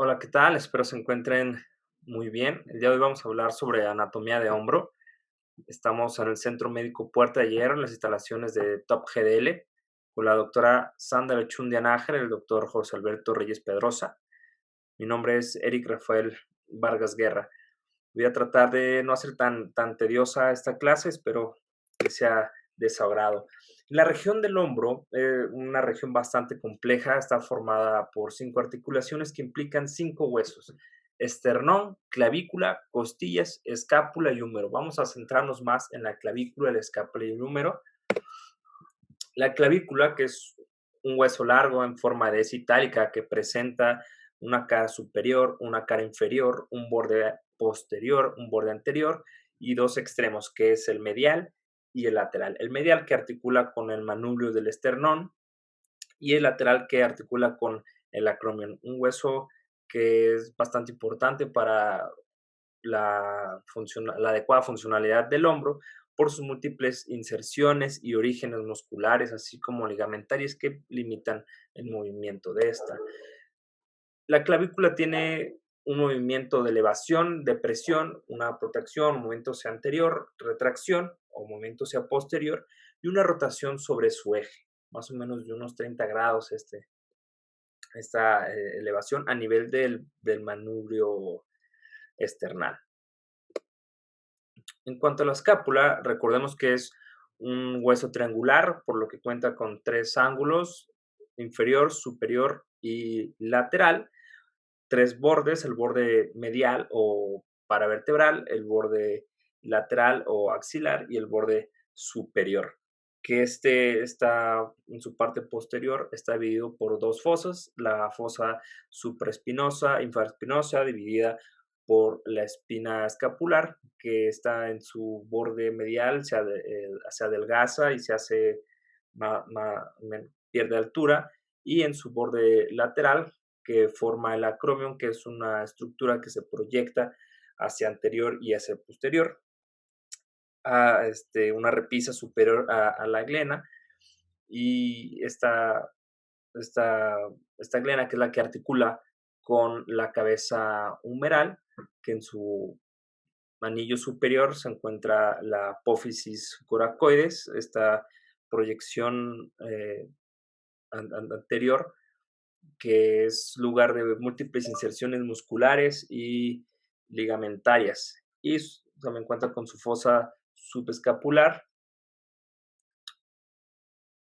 Hola, ¿qué tal? Espero se encuentren muy bien. El día de hoy vamos a hablar sobre anatomía de hombro. Estamos en el Centro Médico Puerta de Hierro, en las instalaciones de Top GDL, con la doctora Sandra Echundia Nájera y el doctor José Alberto Reyes Pedrosa. Mi nombre es Eric Rafael Vargas Guerra. Voy a tratar de no hacer tan tediosa esta clase, espero que sea de su agrado. La región del hombro, una región bastante compleja, está formada por 5 articulaciones que implican 5 huesos: esternón, clavícula, costillas, escápula y húmero. Vamos a centrarnos más en la clavícula, la escápula y el húmero. La clavícula, que es un hueso largo en forma de S itálica que presenta una cara superior, una cara inferior, un borde posterior, un borde anterior y dos extremos, que es el medial y el lateral. El medial que articula con el manubrio del esternón y el lateral que articula con el acromion, un hueso que es bastante importante para la adecuada funcionalidad del hombro por sus múltiples inserciones y orígenes musculares, así como ligamentarios que limitan el movimiento de esta. La clavícula tiene un movimiento de elevación, depresión, una protracción, un movimiento hacia anterior, retracción o movimiento hacia posterior y una rotación sobre su eje, más o menos de unos 30 grados esta elevación a nivel del manubrio esternal. En cuanto a la escápula, recordemos que es un hueso triangular, por lo que cuenta con 3 ángulos: inferior, superior y lateral, 3 bordes: el borde medial o paravertebral, el borde lateral o axilar y el borde superior, que está en su parte posterior, está dividido por 2 fosas: la fosa supraespinosa, infraespinosa, dividida por la espina escapular, que está en su borde medial, se adelgaza y se hace pierde altura, y en su borde lateral, que forma el acromion, que es una estructura que se proyecta hacia anterior y hacia posterior, a una repisa superior a la glena, y esta, esta glena, que es la que articula con la cabeza humeral, que en su anillo superior se encuentra la apófisis coracoides, esta proyección anterior, que es lugar de múltiples inserciones musculares y ligamentarias. Y también cuenta con su fosa subescapular,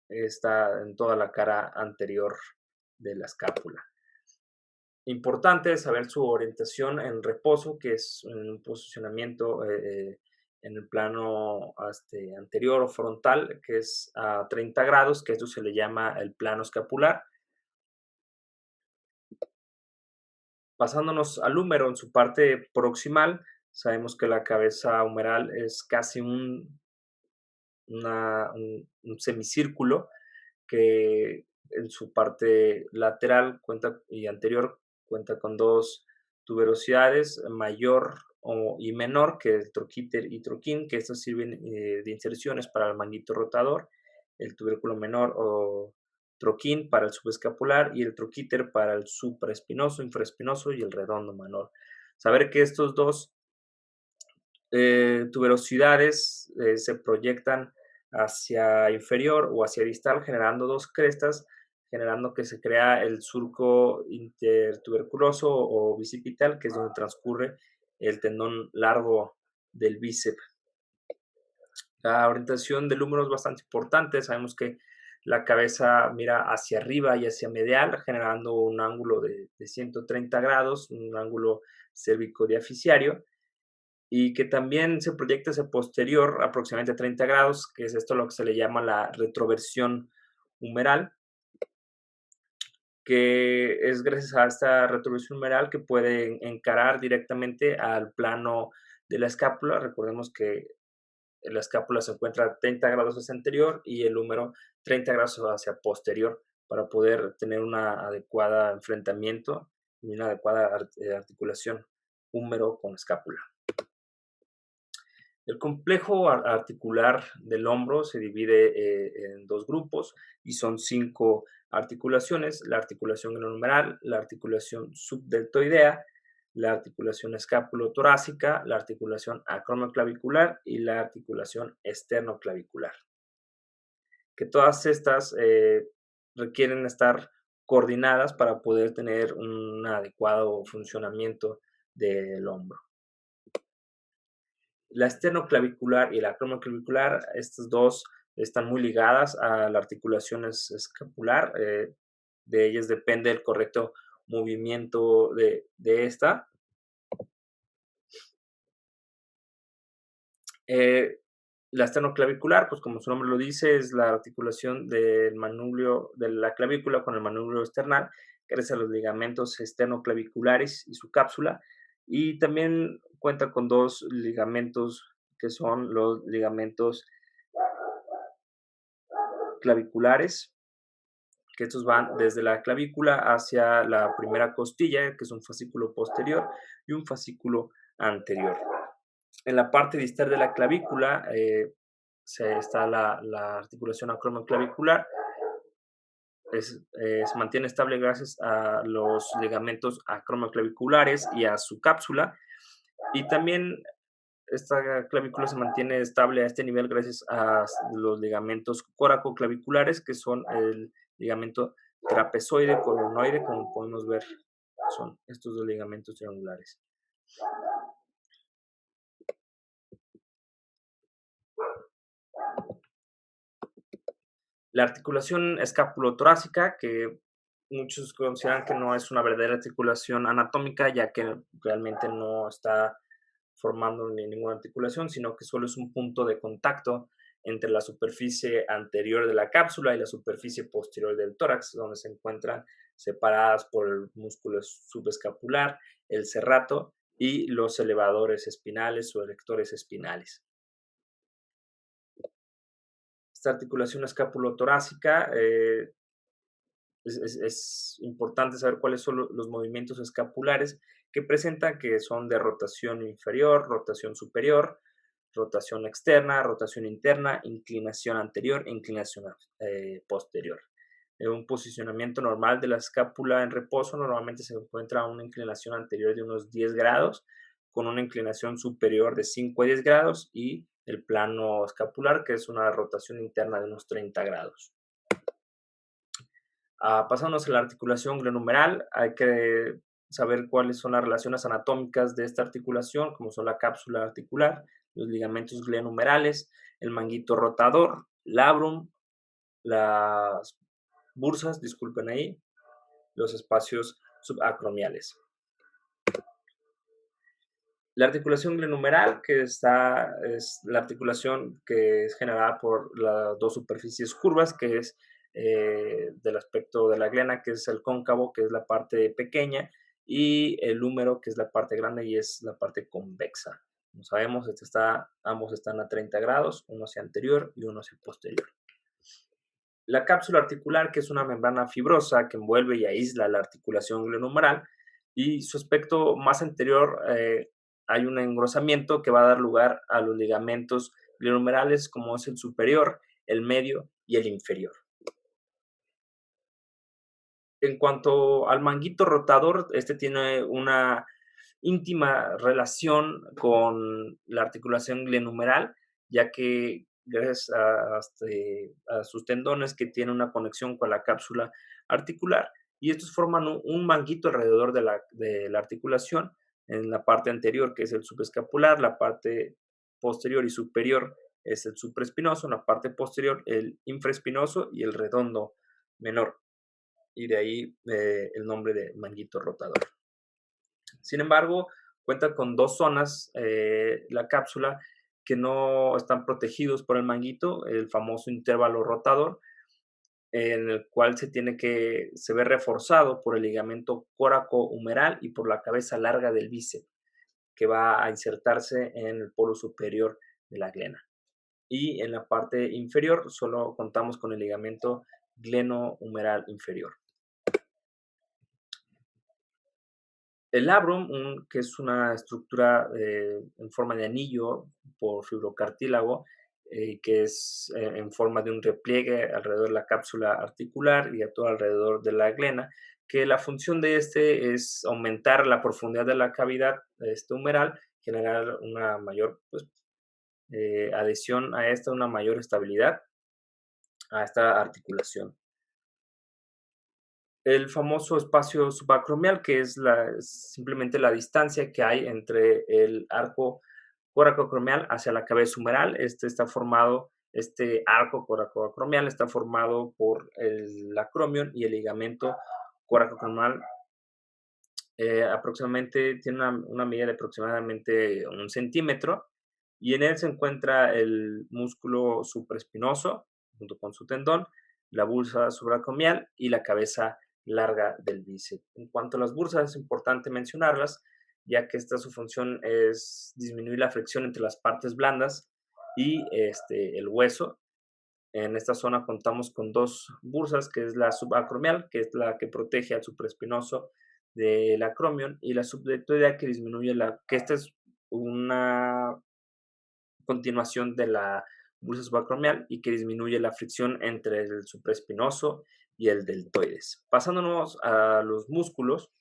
está en toda la cara anterior de la escápula. Importante saber su orientación en reposo, que es un posicionamiento en el plano anterior o frontal, que es a 30 grados, que esto se le llama el plano escapular. Pasándonos al húmero, en su parte proximal, sabemos que la cabeza humeral es casi un semicírculo, que en su parte lateral y anterior cuenta con dos tuberosidades, mayor y menor, que es el troquíter y troquín, que estos sirven de inserciones para el manguito rotador, el tubérculo menor o troquín para el subescapular y el troquíter para el supraespinoso, infraespinoso y el redondo menor. Saber que estos dos tuberosidades se proyectan hacia inferior o hacia distal, generando dos crestas, generando que se crea el surco intertuberculoso o bicipital, que es donde transcurre el tendón largo del bíceps. La orientación del húmero es bastante importante. Sabemos que la cabeza mira hacia arriba y hacia medial, generando un ángulo de 130 grados, un ángulo cérvico-diaficiario, y que también se proyecta hacia posterior aproximadamente 30 grados, que es esto lo que se le llama la retroversión humeral, que es gracias a esta retroversión humeral que puede encarar directamente al plano de la escápula. Recordemos que la escápula se encuentra a 30 grados hacia anterior y el húmero 30 grados hacia posterior, para poder tener una adecuada enfrentamiento y una adecuada articulación húmero con escápula. El complejo articular del hombro se divide en dos grupos y son 5 articulaciones: la articulación glenohumeral, la articulación subdeltoidea, la articulación escapulotorácica, la articulación acromioclavicular y la articulación esternoclavicular. Que todas estas requieren estar coordinadas para poder tener un adecuado funcionamiento del hombro. La esternoclavicular y la acromioclavicular, estas dos están muy ligadas a la articulación escapular. De ellas depende el correcto movimiento de esta. La esternoclavicular, pues como su nombre lo dice, es la articulación del manubrio de la clavícula con el manubrio esternal, gracias a los ligamentos esternoclaviculares y su cápsula. Y también cuenta con dos ligamentos que son los ligamentos claviculares, que estos van desde la clavícula hacia la primera costilla, que es un fascículo posterior y un fascículo anterior. En la parte distal de la clavícula está la articulación acromioclavicular. Se mantiene estable gracias a los ligamentos acromioclaviculares y a su cápsula. Y también esta clavícula se mantiene estable a este nivel gracias a los ligamentos coracoclaviculares, que son el ligamento trapezoide coronoide, como podemos ver, son estos dos ligamentos triangulares. La articulación escapulotorácica, que muchos consideran que no es una verdadera articulación anatómica, ya que realmente no está formando ni ninguna articulación, sino que solo es un punto de contacto entre la superficie anterior de la cápsula y la superficie posterior del tórax, donde se encuentran separadas por el músculo subescapular, el serrato y los elevadores espinales o erectores espinales. Esta articulación escapulotorácica es importante saber cuáles son los movimientos escapulares que presentan, que son de rotación inferior, rotación superior, rotación externa, rotación interna, inclinación anterior e inclinación posterior. En un posicionamiento normal de la escápula en reposo normalmente se encuentra una inclinación anterior de unos 10 grados, con una inclinación superior de 5 a 10 grados y el plano escapular, que es una rotación interna de unos 30 grados. Pasándonos a la articulación glenohumeral, hay que saber cuáles son las relaciones anatómicas de esta articulación, como son la cápsula articular, los ligamentos glenohumerales, el manguito rotador, labrum, las bursas, disculpen ahí, los espacios subacromiales. La articulación glenohumeral, es la articulación que es generada por las dos superficies curvas, que es del aspecto de la glena, que es el cóncavo, que es la parte pequeña, y el húmero, que es la parte grande y es la parte convexa. Como sabemos, ambos están a 30 grados, uno hacia anterior y uno hacia posterior. La cápsula articular, que es una membrana fibrosa que envuelve y aísla la articulación glenohumeral, y su aspecto más anterior hay un engrosamiento que va a dar lugar a los ligamentos glenohumerales, como es el superior, el medio y el inferior. En cuanto al manguito rotador, este tiene una íntima relación con la articulación glenohumeral, ya que gracias a sus tendones que tienen una conexión con la cápsula articular, y estos forman un manguito alrededor de la articulación en la parte anterior, que es el subescapular, la parte posterior y superior es el supraespinoso, en la parte posterior el infraespinoso y el redondo menor, y de ahí el nombre de manguito rotador. Sin embargo, cuenta con dos zonas, la cápsula, que no están protegidos por el manguito, el famoso intervalo rotador, en el cual se ve reforzado por el ligamento coracohumeral y por la cabeza larga del bíceps, que va a insertarse en el polo superior de la glena. Y en la parte inferior solo contamos con el ligamento glenohumeral inferior. El labrum, que es una estructura en forma de anillo por fibrocartílago, que es en forma de un repliegue alrededor de la cápsula articular y a todo alrededor de la glena, que la función de este es aumentar la profundidad de la cavidad humeral, generar una mayor pues, adhesión a esta, una mayor estabilidad a esta articulación. El famoso espacio subacromial, que es simplemente la distancia que hay entre el arco coracoacromial hacia la cabeza humeral. Este arco coracoacromial está formado por el acromion y el ligamento coracoacromial. Aproximadamente tiene una medida de aproximadamente 1 centímetro, y en él se encuentra el músculo supraespinoso junto con su tendón, la bursa subacromial y la cabeza larga del bíceps. En cuanto a las bursas, es importante mencionarlas, ya que su función es disminuir la fricción entre las partes blandas y el hueso. En esta zona contamos con dos bursas, que es la subacromial, que es la que protege al supraespinoso del acromion, y la subdeltoidea, que que esta es una continuación de la bursa subacromial y que disminuye la fricción entre el supraespinoso y el deltoides. Pasándonos a los músculos,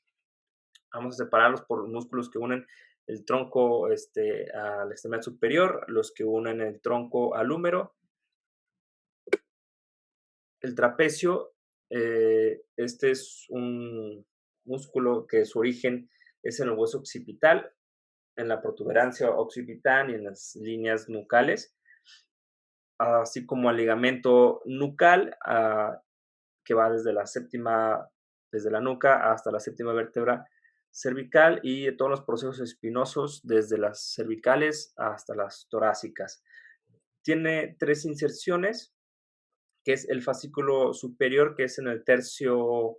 vamos a separarlos por músculos que unen el tronco a la extremidad superior, los que unen el tronco al húmero. El trapecio, este es un músculo que su origen es en el hueso occipital, en la protuberancia occipital y en las líneas nucales, así como el ligamento nucal, que va desde la nuca hasta la séptima vértebra cervical, y de todos los procesos espinosos desde las cervicales hasta las torácicas. Tiene 3 inserciones, que es el fascículo superior, que es en el tercio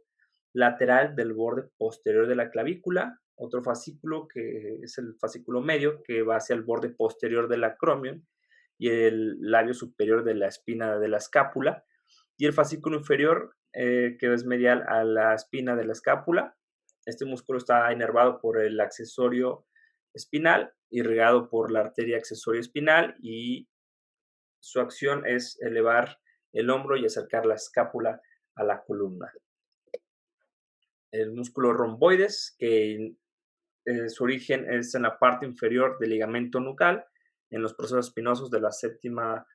lateral del borde posterior de la clavícula, otro fascículo que es el fascículo medio, que va hacia el borde posterior del acromion y el labio superior de la espina de la escápula, y el fascículo inferior, que es medial a la espina de la escápula. Este músculo está inervado por el accesorio espinal, irrigado por la arteria accesoria espinal, y su acción es elevar el hombro y acercar la escápula a la columna. El músculo romboides, que su origen es en la parte inferior del ligamento nucal, en los procesos espinosos de la séptima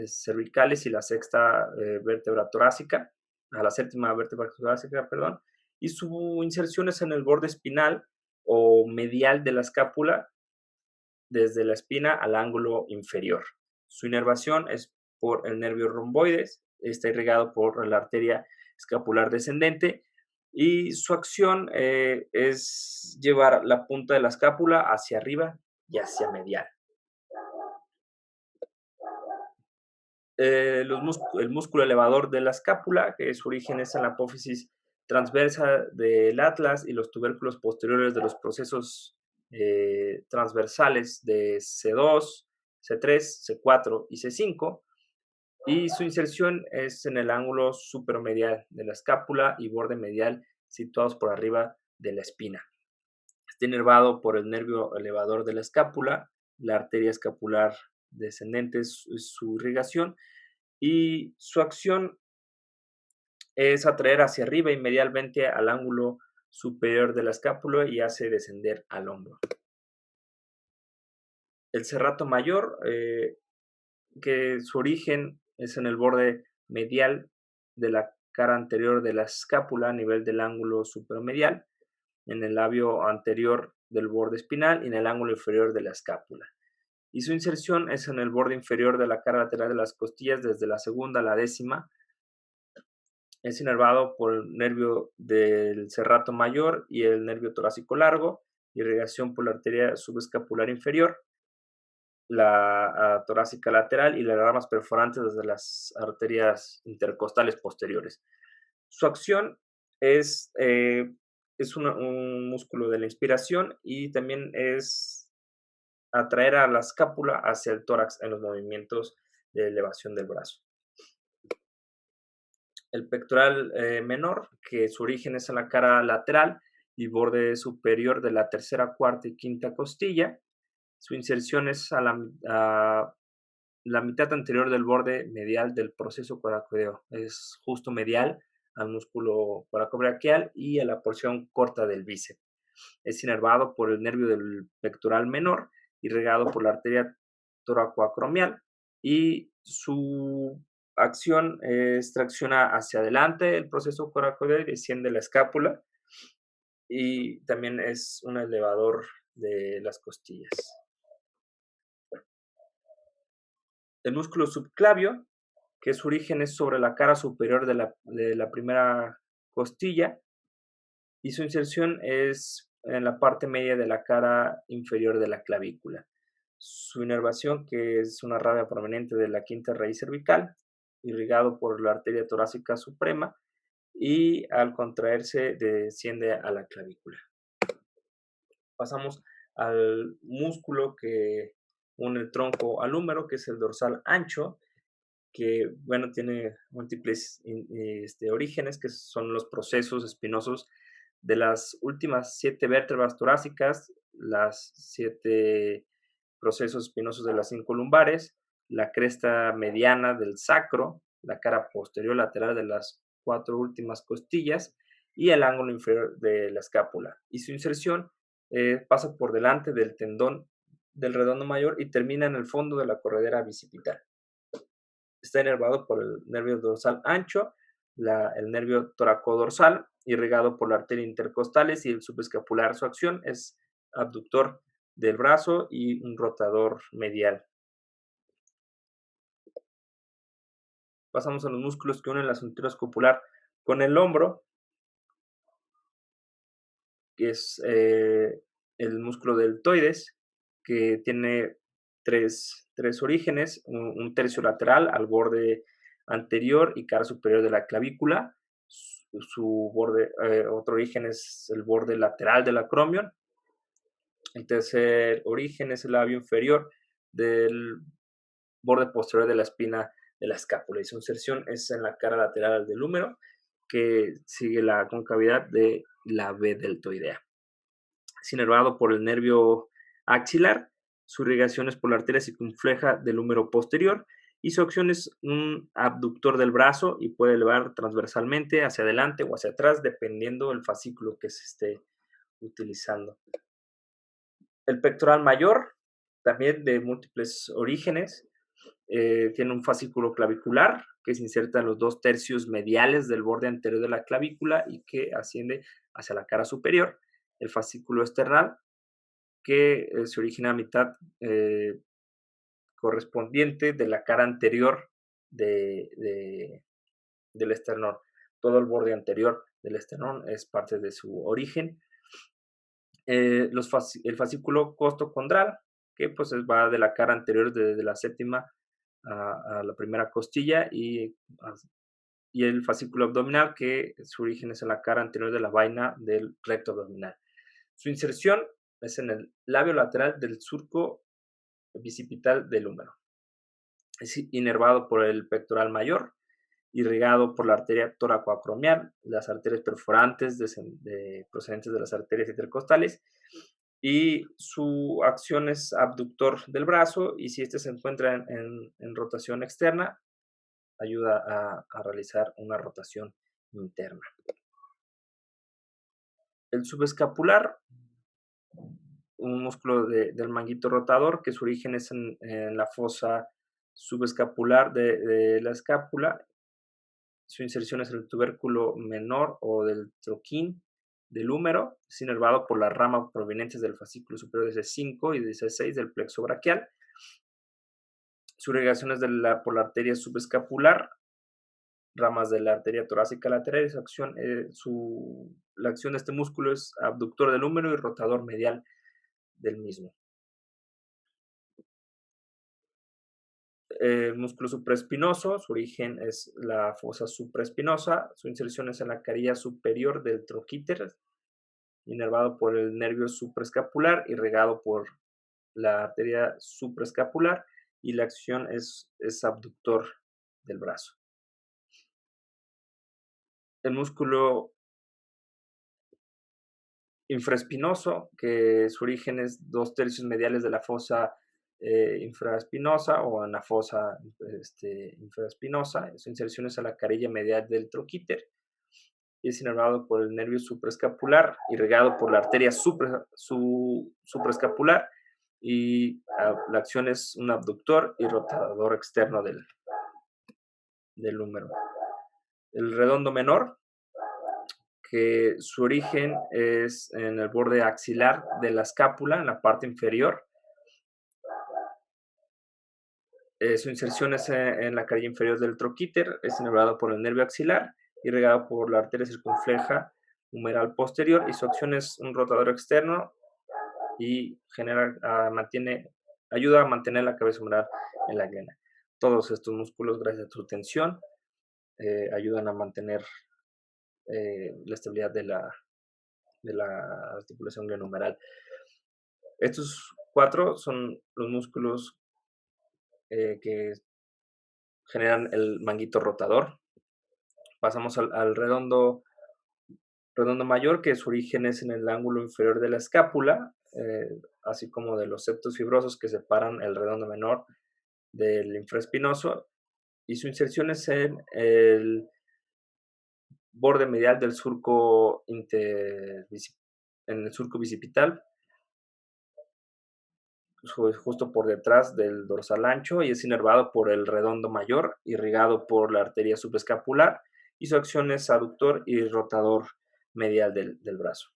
cervicales y la sexta vértebra torácica, a la séptima vértebra torácica, perdón, y su inserción es en el borde espinal o medial de la escápula, desde la espina al ángulo inferior. Su inervación es por el nervio romboides, está irrigado por la arteria escapular descendente, y su acción es llevar la punta de la escápula hacia arriba y hacia medial. El músculo elevador de la escápula, que su origen es en la apófisis transversa del atlas y los tubérculos posteriores de los procesos transversales de C2, C3, C4 y C5, y su inserción es en el ángulo supermedial de la escápula y borde medial situados por arriba de la espina. Está inervado por el nervio elevador de la escápula, la arteria escapular descendente es su irrigación, y su acción es atraer hacia arriba y medialmente al ángulo superior de la escápula y hace descender al hombro. El serrato mayor, que su origen es en el borde medial de la cara anterior de la escápula a nivel del ángulo supermedial, en el labio anterior del borde espinal y en el ángulo inferior de la escápula. Y su inserción es en el borde inferior de la cara lateral de las costillas, desde la segunda a la décima. Es inervado por el nervio del serrato mayor y el nervio torácico largo, irrigación por la arteria subescapular inferior, la torácica lateral y las ramas perforantes desde las arterias intercostales posteriores. Su acción es un músculo de la inspiración, y también es atraer a la escápula hacia el tórax en los movimientos de elevación del brazo. El pectoral menor, que su origen es en la cara lateral y borde superior de la tercera, cuarta y quinta costilla. Su inserción es la mitad anterior del borde medial del proceso coracoideo. Es justo medial al músculo coracobraquial y a la porción corta del bíceps. Es inervado por el nervio del pectoral menor, irrigado por la arteria toracoacromial, y su acción es tracciona hacia adelante el proceso coracoideo y desciende la escápula, y también es un elevador de las costillas. El músculo subclavio, que su origen es sobre la cara superior de la primera costilla, y su inserción es en la parte media de la cara inferior de la clavícula. Su inervación, que es una rabia prominente de la quinta raíz cervical, irrigado por la arteria torácica suprema, y al contraerse desciende a la clavícula. Pasamos al músculo que une el tronco al húmero, que es el dorsal ancho, que bueno, tiene múltiples orígenes, que son los procesos espinosos de las últimas 7 vértebras torácicas, las 7 procesos espinosos de las 5 lumbares, la cresta mediana del sacro, la cara posterior lateral de las 4 últimas costillas y el ángulo inferior de la escápula. Y su inserción pasa por delante del tendón del redondo mayor y termina en el fondo de la corredera bicipital. Está inervado por el nervio dorsal ancho, el nervio toracodorsal, irrigado por la arteria intercostales y el subescapular. Su acción es abductor del brazo y un rotador medial. Pasamos a los músculos que unen la cintura escapular con el hombro, que es el músculo deltoides, que tiene tres orígenes, un tercio lateral al borde anterior y cara superior de la clavícula. Su borde, otro origen es el borde lateral del acromion. El tercer origen es el labio inferior del borde posterior de la espina de la escápula, y su inserción es en la cara lateral del húmero, que sigue la concavidad de la B deltoidea. Es inervado por el nervio axilar, su irrigación es por la arteria circunfleja del húmero posterior, y su acción es un abductor del brazo y puede elevar transversalmente hacia adelante o hacia atrás dependiendo del fascículo que se esté utilizando. El pectoral mayor, también de múltiples orígenes, tiene un fascículo clavicular que se inserta en los 2/3 mediales del borde anterior de la clavícula y que asciende hacia la cara superior. El fascículo esternal, que se origina a mitad correspondiente de la cara anterior del esternón. Todo el borde anterior del esternón es parte de su origen. El fascículo costocondral, que pues va de la cara anterior de la séptima a la primera costilla, y el fascículo abdominal, que su origen es en la cara anterior de la vaina del recto abdominal. Su inserción es en el labio lateral del surco bicipital del húmero. Es inervado por el pectoral mayor, irrigado por la arteria toracoacromial, las arterias perforantes procedentes de las arterias intercostales, y su acción es abductor del brazo, y si este se encuentra en rotación externa, ayuda a realizar una rotación interna. El subescapular, un músculo del manguito rotador, que su origen es en la fosa subescapular de la escápula. Su inserción es en el tubérculo menor o del troquín del húmero. Es inervado por las ramas provenientes del fascículo superior de C5 y de C6 del plexo braquial. Su irrigación es por la arteria subescapular, ramas de la arteria torácica lateral, y la acción de este músculo es abductor del húmero y rotador medial del mismo. El músculo supraespinoso, su origen es la fosa supraespinosa, su inserción es en la carilla superior del troquíter, inervado por el nervio supraescapular y regado por la arteria supraescapular, y la acción es abductor del brazo. El músculo infraespinoso, que su origen es 2/3 mediales de la fosa infraespinosa o anafosa infraespinosa. Su inserción es a la carilla medial del troquíter y es inervado por el nervio supraescapular, irrigado por la arteria supraescapular y la acción es un abductor y rotador externo del húmero. El redondo menor, que su origen es en el borde axilar de la escápula, en la parte inferior. Su inserción es en la carilla inferior del troquíter, es inervado por el nervio axilar, irrigado por la arteria circunfleja humeral posterior y su acción es un rotador externo y ayuda a mantener la cabeza humeral en la glena. Todos estos músculos, gracias a su tensión, ayudan a mantener la estabilidad de la articulación glenohumeral. Estos 4 son los músculos que generan el manguito rotador. Pasamos al redondo mayor, que su origen es en el ángulo inferior de la escápula, así como de los septos fibrosos que separan el redondo menor del infraespinoso, y su inserción es en el borde medial del surco en el surco bicipital, justo por detrás del dorsal ancho, y es inervado por el redondo mayor, irrigado por la arteria subescapular, y su acción es aductor y rotador medial del brazo.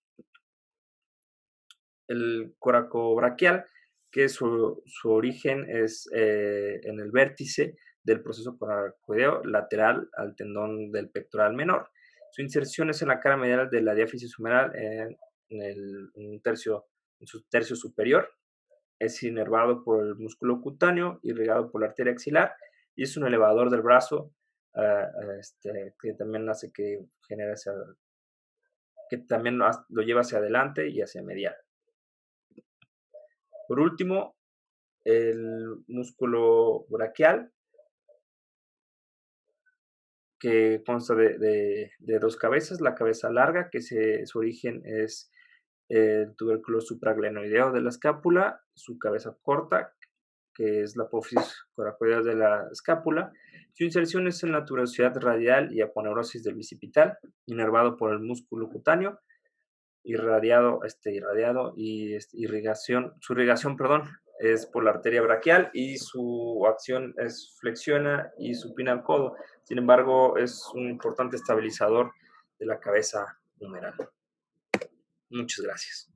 El coracobraquial, que su origen es en el vértice del proceso coracoideo lateral al tendón del pectoral menor. Su inserción es en la cara medial de la diáfisis humeral en su tercio superior. Es inervado por el músculo cutáneo, irrigado por la arteria axilar y es un elevador del brazo que también hace que también lo lleva hacia adelante y hacia medial. Por último, el músculo braquial, que consta de 2 cabezas, la cabeza larga, que su origen es el tubérculo supraglenoideo de la escápula, su cabeza corta, que es la apófisis coracoidea de la escápula. Su inserción es en la tuberosidad radial y aponeurosis del bicipital, inervado por el músculo cutáneo, irradiado y su irrigación, es por la arteria braquial y su acción es flexiona y supina el codo. Sin embargo, es un importante estabilizador de la cabeza humeral. Muchas gracias.